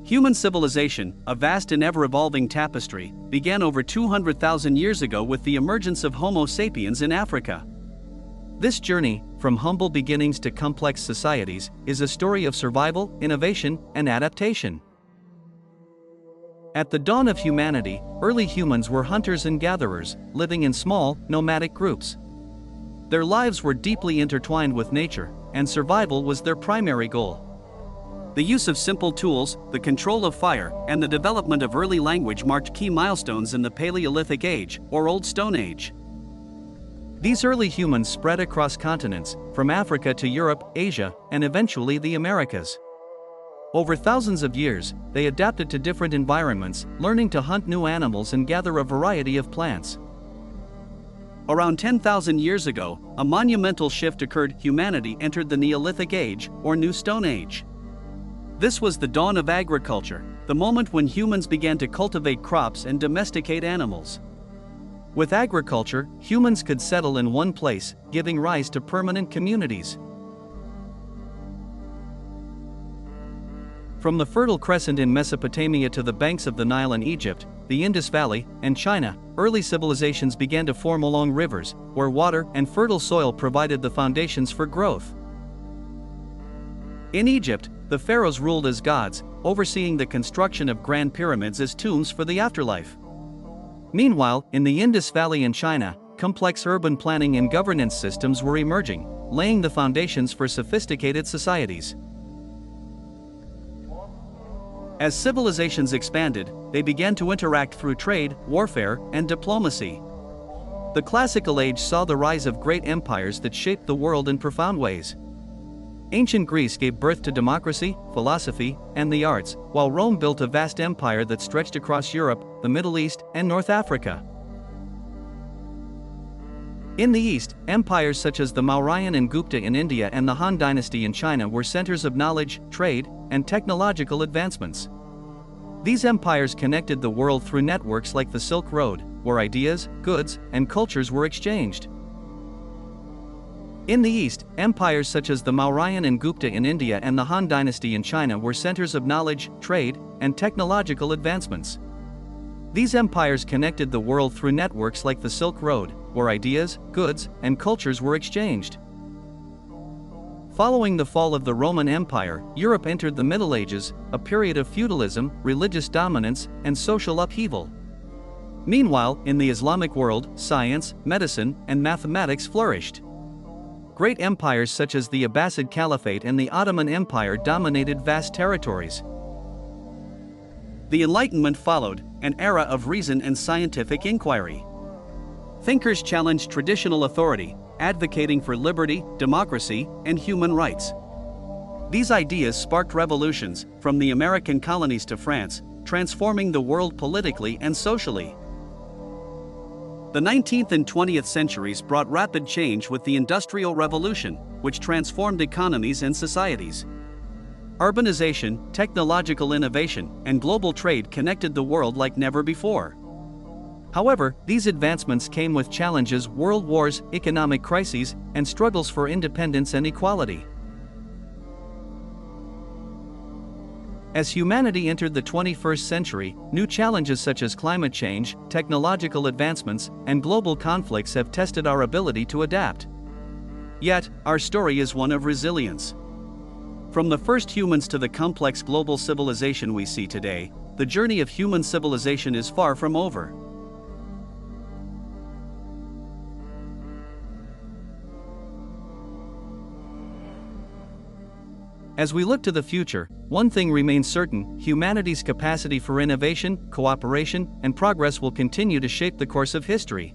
Human civilization, a vast and ever-evolving tapestry, began over 200,000 years ago with the emergence of Homo sapiens in Africa. This journey, from humble beginnings to complex societies, is a story of survival, innovation, and adaptation. At the dawn of humanity, early humans were hunters and gatherers, living in small, nomadic groups. Their lives were deeply intertwined with nature, and survival was their primary goal. The use of simple tools, the control of fire, and the development of early language marked key milestones in the Paleolithic Age, or Old Stone Age. These early humans spread across continents, from Africa to Europe, Asia, and eventually the Americas. Over thousands of years, they adapted to different environments, learning to hunt new animals and gather a variety of plants. Around 10,000 years ago, a monumental shift occurred. Humanity entered the Neolithic Age, or New Stone Age. This was the dawn of agriculture, the moment when humans began to cultivate crops and domesticate animals. With agriculture, humans could settle in one place, giving rise to permanent communities. From the Fertile Crescent in Mesopotamia to the banks of the Nile in Egypt, the Indus Valley, and China, early civilizations began to form along rivers, where water and fertile soil provided the foundations for growth. In Egypt, the pharaohs ruled as gods, overseeing the construction of grand pyramids as tombs for the afterlife. Meanwhile, in the Indus Valley in China, complex urban planning and governance systems were emerging, laying the foundations for sophisticated societies. As civilizations expanded, they began to interact through trade, warfare, and diplomacy. The Classical Age saw the rise of great empires that shaped the world in profound ways. Ancient Greece gave birth to democracy, philosophy, and the arts, while Rome built a vast empire that stretched across Europe, the Middle East, and North Africa. In the East, empires such as the Mauryan and Gupta in India and the Han Dynasty in China were centers of knowledge, trade, and technological advancements. These empires connected the world through networks like the Silk Road, where ideas, goods, and cultures were exchanged. In the East, empires such as the Mauryan and Gupta in India and the Han Dynasty in China were centers of knowledge, trade, and technological advancements. These empires connected the world through networks like the Silk Road, where ideas, goods, and cultures were exchanged. Following the fall of the Roman Empire, Europe entered the Middle Ages, a period of feudalism, religious dominance, and social upheaval. Meanwhile, in the Islamic world, science, medicine, and mathematics flourished. Great empires such as the Abbasid Caliphate and the Ottoman Empire dominated vast territories. The Enlightenment followed, an era of reason and scientific inquiry. Thinkers challenged traditional authority, advocating for liberty, democracy, and human rights. These ideas sparked revolutions, from the American colonies to France, transforming the world politically and socially. The 19th and 20th centuries brought rapid change with the Industrial Revolution, which transformed economies and societies. Urbanization, technological innovation, and global trade connected the world like never before. However, these advancements came with challenges: world wars, economic crises, and struggles for independence and equality. As humanity entered the 21st century, new challenges such as climate change, technological advancements, and global conflicts have tested our ability to adapt. Yet, our story is one of resilience. From the first humans to the complex global civilization we see today, the journey of human civilization is far from over. As we look to the future, one thing remains certain: humanity's capacity for innovation, cooperation, and progress will continue to shape the course of history.